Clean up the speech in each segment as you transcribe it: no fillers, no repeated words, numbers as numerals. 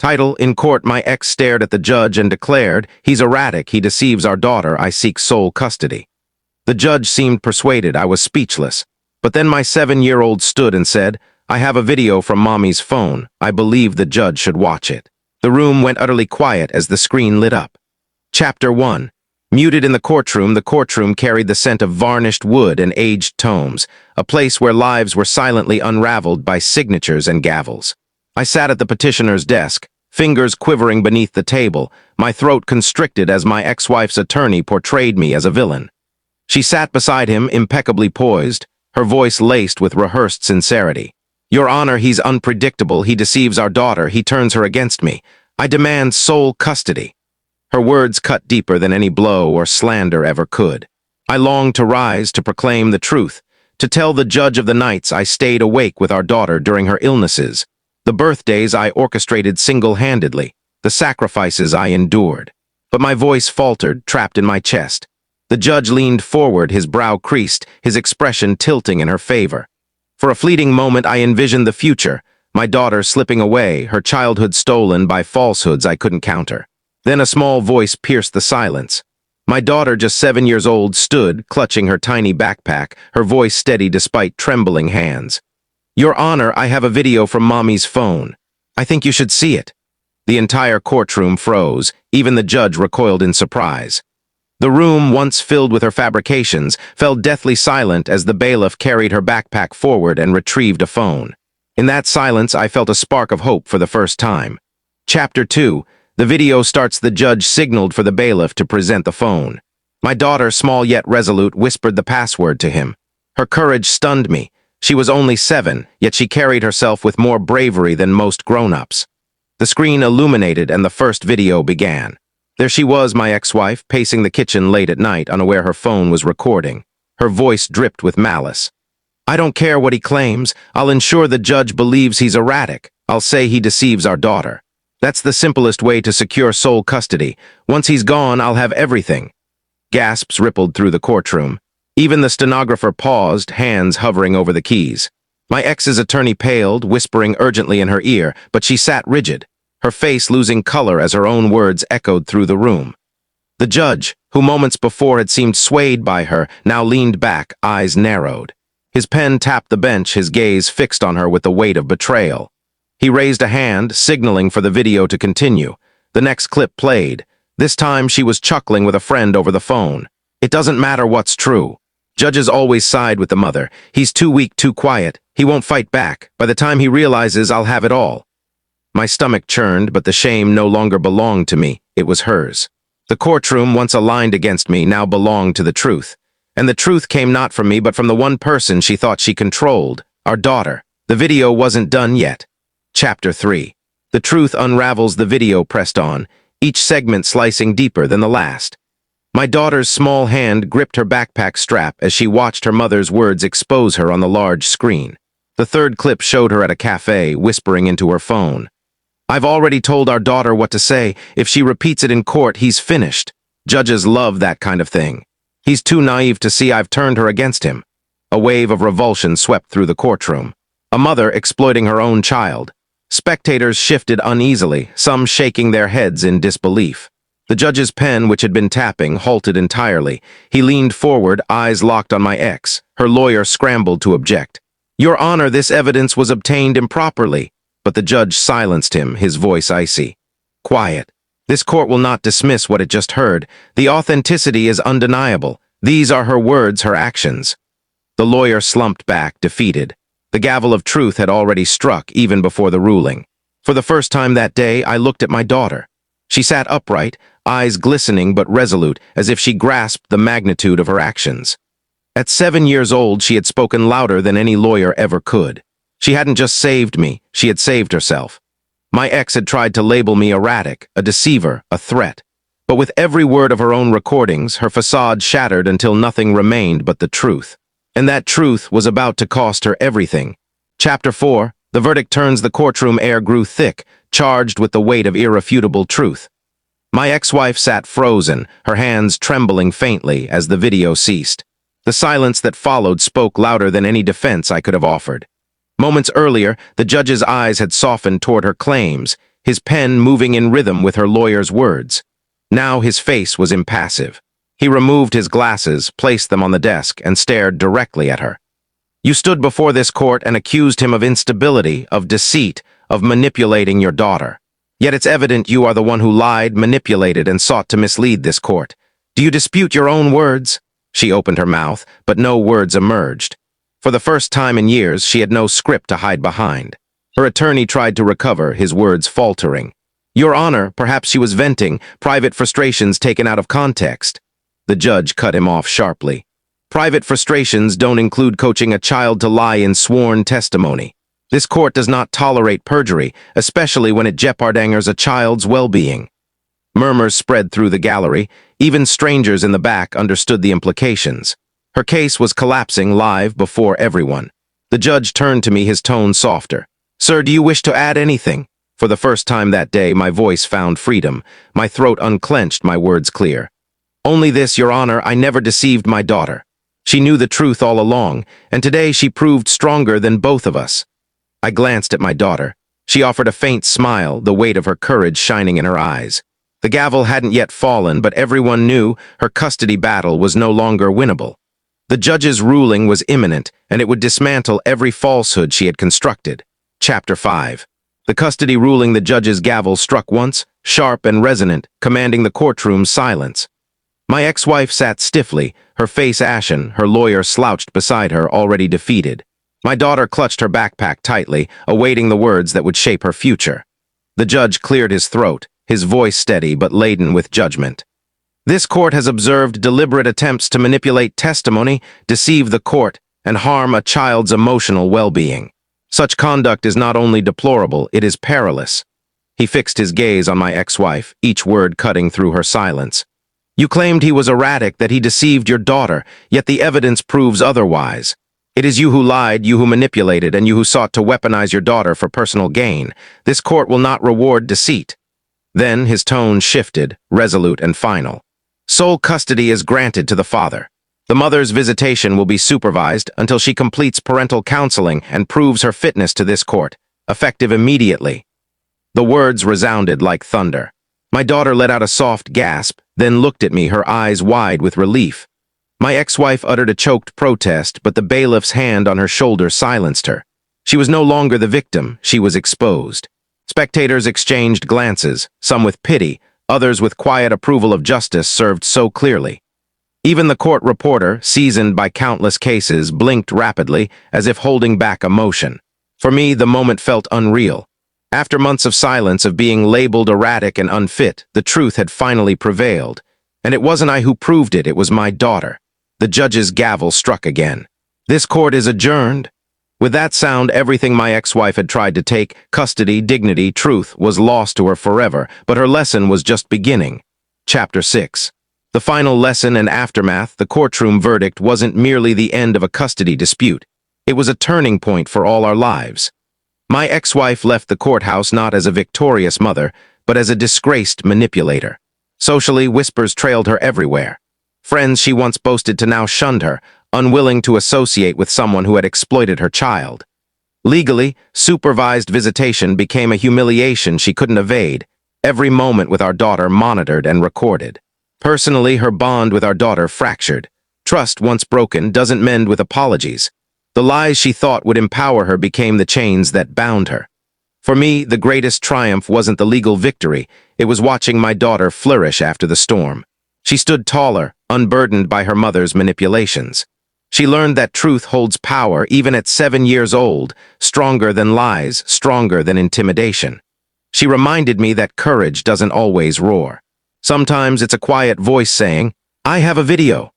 Title: In court, my ex stared at the judge and declared, "He's erratic, he deceives our daughter, I seek sole custody." The judge seemed persuaded. I was speechless. But then my 7-year-old stood and said, "I have a video from Mommy's phone. I believe the judge should watch it." The room went utterly quiet as the screen lit up. Chapter 1. Muted in the courtroom carried the scent of varnished wood and aged tomes, a place where lives were silently unraveled by signatures and gavels. I sat at the petitioner's desk, fingers quivering beneath the table, my throat constricted as my ex-wife's attorney portrayed me as a villain. She sat beside him, impeccably poised, her voice laced with rehearsed sincerity. "Your Honor, he's unpredictable, he deceives our daughter, he turns her against me. I demand sole custody." Her words cut deeper than any blow or slander ever could. I longed to rise, to proclaim the truth, to tell the judge of the nights I stayed awake with our daughter during her illnesses, the birthdays I orchestrated single-handedly, the sacrifices I endured. But my voice faltered, trapped in my chest. The judge leaned forward, his brow creased, his expression tilting in her favor. For a fleeting moment I envisioned the future, my daughter slipping away, her childhood stolen by falsehoods I couldn't counter. Then a small voice pierced the silence. My daughter, just 7 years old, stood, clutching her tiny backpack, her voice steady despite trembling hands. "Your Honor, I have a video from Mommy's phone. I think you should see it." The entire courtroom froze. Even the judge recoiled in surprise. The room, once filled with her fabrications, fell deathly silent as the bailiff carried her backpack forward and retrieved a phone. In that silence, I felt a spark of hope for the first time. Chapter 2. The video starts. The judge signaled for the bailiff to present the phone. My daughter, small yet resolute, whispered the password to him. Her courage stunned me. She was only 7, yet she carried herself with more bravery than most grown-ups. The screen illuminated and the first video began. There she was, my ex-wife, pacing the kitchen late at night, unaware her phone was recording. Her voice dripped with malice. "I don't care what he claims. I'll ensure the judge believes he's erratic. I'll say he deceives our daughter. That's the simplest way to secure sole custody. Once he's gone, I'll have everything." Gasps rippled through the courtroom. Even the stenographer paused, hands hovering over the keys. My ex's attorney paled, whispering urgently in her ear, but she sat rigid, her face losing color as her own words echoed through the room. The judge, who moments before had seemed swayed by her, now leaned back, eyes narrowed. His pen tapped the bench, his gaze fixed on her with the weight of betrayal. He raised a hand, signaling for the video to continue. The next clip played. This time she was chuckling with a friend over the phone. "It doesn't matter what's true. Judges always side with the mother. He's too weak, too quiet. He won't fight back. By the time he realizes, I'll have it all." My stomach churned, but the shame no longer belonged to me. It was hers. The courtroom, once aligned against me, now belonged to the truth. And the truth came not from me, but from the one person she thought she controlled, our daughter. The video wasn't done yet. Chapter 3. The truth unravels. The video pressed on, each segment slicing deeper than the last. My daughter's small hand gripped her backpack strap as she watched her mother's words expose her on the large screen. The third clip showed her at a cafe, whispering into her phone. "I've already told our daughter what to say. If she repeats it in court, he's finished. Judges love that kind of thing. He's too naive to see I've turned her against him." A wave of revulsion swept through the courtroom. A mother exploiting her own child. Spectators shifted uneasily, some shaking their heads in disbelief. The judge's pen, which had been tapping, halted entirely. He leaned forward, eyes locked on my ex. Her lawyer scrambled to object. "Your Honor, this evidence was obtained improperly." But the judge silenced him, his voice icy. "Quiet. This court will not dismiss what it just heard. The authenticity is undeniable. These are her words, her actions." The lawyer slumped back, defeated. The gavel of truth had already struck even before the ruling. For the first time that day, I looked at my daughter. She sat upright, eyes glistening but resolute, as if she grasped the magnitude of her actions. At 7 years old, she had spoken louder than any lawyer ever could. She hadn't just saved me, she had saved herself. My ex had tried to label me erratic, a deceiver, a threat. But with every word of her own recordings, her facade shattered until nothing remained but the truth. And that truth was about to cost her everything. Chapter 4. The verdict turns. The courtroom air grew thick, charged with the weight of irrefutable truth. My ex-wife sat frozen, her hands trembling faintly as the video ceased. The silence that followed spoke louder than any defense I could have offered. Moments earlier, the judge's eyes had softened toward her claims, his pen moving in rhythm with her lawyer's words. Now his face was impassive. He removed his glasses, placed them on the desk, and stared directly at her. You stood before this court and accused him of instability, of deceit, of manipulating your daughter. Yet it's evident you are the one who lied, manipulated, and sought to mislead this court. Do you dispute your own words? She opened her mouth, but no words emerged. For the first time in years, she had no script to hide behind. Her attorney tried to recover, his words faltering. Your Honor, perhaps she was venting, private frustrations taken out of context. The judge cut him off sharply. Private frustrations don't include coaching a child to lie in sworn testimony. This court does not tolerate perjury, especially when it jeopardizes a child's well-being. Murmurs spread through the gallery. Even strangers in the back understood the implications. Her case was collapsing live before everyone. The judge turned to me, his tone softer. Sir, do you wish to add anything? For the first time that day, my voice found freedom. My throat unclenched, my words clear. Only this, Your Honor, I never deceived my daughter. She knew the truth all along, and today she proved stronger than both of us. I glanced at my daughter. She offered a faint smile, the weight of her courage shining in her eyes. The gavel hadn't yet fallen, but everyone knew her custody battle was no longer winnable. The judge's ruling was imminent, and it would dismantle every falsehood she had constructed. Chapter 5. The custody ruling. The judge's gavel struck once, sharp and resonant, commanding the courtroom's silence. My ex-wife sat stiffly, her face ashen, her lawyer slouched beside her, already defeated. My daughter clutched her backpack tightly, awaiting the words that would shape her future. The judge cleared his throat, his voice steady but laden with judgment. This court has observed deliberate attempts to manipulate testimony, deceive the court, and harm a child's emotional well-being. Such conduct is not only deplorable, it is perilous. He fixed his gaze on my ex-wife, each word cutting through her silence. You claimed he was erratic, that he deceived your daughter, yet the evidence proves otherwise. It is you who lied, you who manipulated, and you who sought to weaponize your daughter for personal gain. This court will not reward deceit. Then his tone shifted, resolute and final. Sole custody is granted to the father. The mother's visitation will be supervised until she completes parental counseling and proves her fitness to this court, effective immediately. The words resounded like thunder. My daughter let out a soft gasp, then looked at me, her eyes wide with relief. My ex-wife uttered a choked protest, but the bailiff's hand on her shoulder silenced her. She was no longer the victim, she was exposed. Spectators exchanged glances, some with pity, others with quiet approval of justice served so clearly. Even the court reporter, seasoned by countless cases, blinked rapidly, as if holding back emotion. For me, the moment felt unreal. After months of silence, of being labeled erratic and unfit, the truth had finally prevailed. And it wasn't I who proved it, it was my daughter. The judge's gavel struck again. This court is adjourned. With that sound, everything my ex-wife had tried to take, custody, dignity, truth, was lost to her forever, but her lesson was just beginning. Chapter 6. The final lesson and aftermath. The courtroom verdict wasn't merely the end of a custody dispute. It was a turning point for all our lives. My ex-wife left the courthouse not as a victorious mother, but as a disgraced manipulator. Socially, whispers trailed her everywhere. Friends she once boasted to now shunned her, unwilling to associate with someone who had exploited her child. Legally, supervised visitation became a humiliation she couldn't evade, every moment with our daughter monitored and recorded. Personally, her bond with our daughter fractured. Trust, once broken, doesn't mend with apologies. The lies she thought would empower her became the chains that bound her. For me, the greatest triumph wasn't the legal victory, it was watching my daughter flourish after the storm. She stood taller, unburdened by her mother's manipulations. She learned that truth holds power even at 7 years old, stronger than lies, stronger than intimidation. She reminded me that courage doesn't always roar. Sometimes it's a quiet voice saying, "I have a video."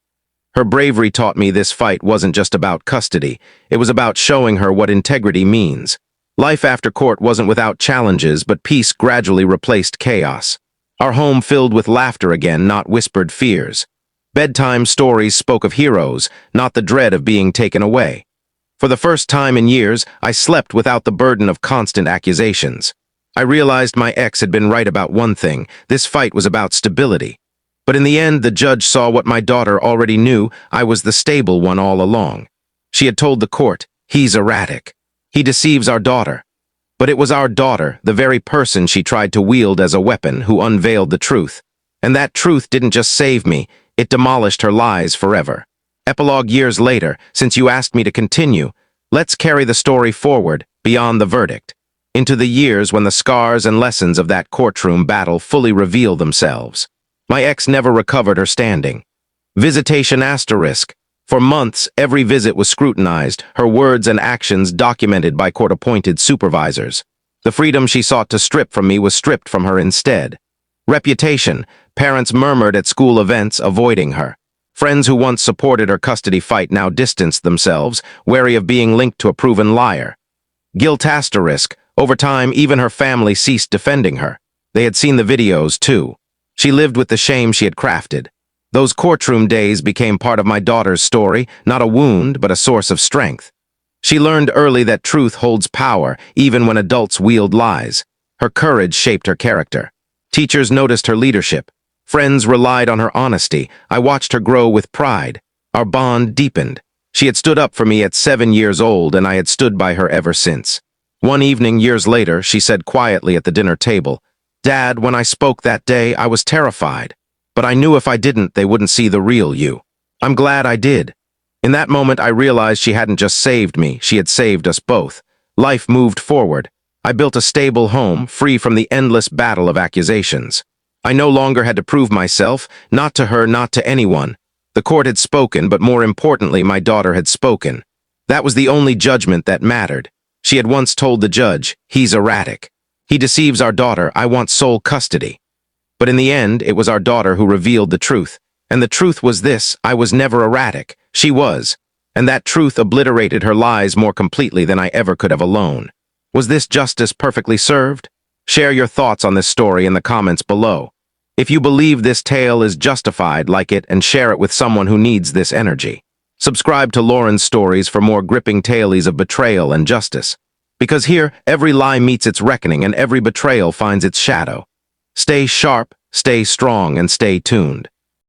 Her bravery taught me this fight wasn't just about custody, it was about showing her what integrity means. Life after court wasn't without challenges, but peace gradually replaced chaos. Our home filled with laughter again, not whispered fears. Bedtime stories spoke of heroes, not the dread of being taken away. For the first time in years, I slept without the burden of constant accusations. I realized my ex had been right about one thing: this fight was about stability. But in the end, the judge saw what my daughter already knew: I was the stable one all along. She had told the court, "He's erratic. He deceives our daughter." But it was our daughter, the very person she tried to wield as a weapon, who unveiled the truth. And that truth didn't just save me, it demolished her lies forever. Epilogue years later, since you asked me to continue, let's carry the story forward, beyond the verdict, into the years when the scars and lessons of that courtroom battle fully reveal themselves. My ex never recovered her standing. Visitation asterisk. For months, every visit was scrutinized, her words and actions documented by court-appointed supervisors. The freedom she sought to strip from me was stripped from her instead. Reputation. Parents murmured at school events, avoiding her. Friends who once supported her custody fight now distanced themselves, wary of being linked to a proven liar. Guilt asterisk. Over time, even her family ceased defending her. They had seen the videos, too. She lived with the shame she had crafted. Those courtroom days became part of my daughter's story, not a wound, but a source of strength. She learned early that truth holds power, even when adults wield lies. Her courage shaped her character. Teachers noticed her leadership. Friends relied on her honesty. I watched her grow with pride. Our bond deepened. She had stood up for me at 7 years old, and I had stood by her ever since. One evening, years later, she said quietly at the dinner table, "Dad, when I spoke that day, I was terrified. But I knew if I didn't, they wouldn't see the real you. I'm glad I did." In that moment, I realized she hadn't just saved me, she had saved us both. Life moved forward. I built a stable home, free from the endless battle of accusations. I no longer had to prove myself, not to her, not to anyone. The court had spoken, but more importantly, my daughter had spoken. That was the only judgment that mattered. She had once told the judge, "He's erratic. He deceives our daughter. I want sole custody." But in the end, it was our daughter who revealed the truth. And the truth was this: I was never erratic. She was. And that truth obliterated her lies more completely than I ever could have alone. Was this justice perfectly served? Share your thoughts on this story in the comments below. If you believe this tale is justified, like it and share it with someone who needs this energy. Subscribe to Lauren's Stories for more gripping tales of betrayal and justice. Because here, every lie meets its reckoning and every betrayal finds its shadow. Stay sharp, stay strong, and stay tuned.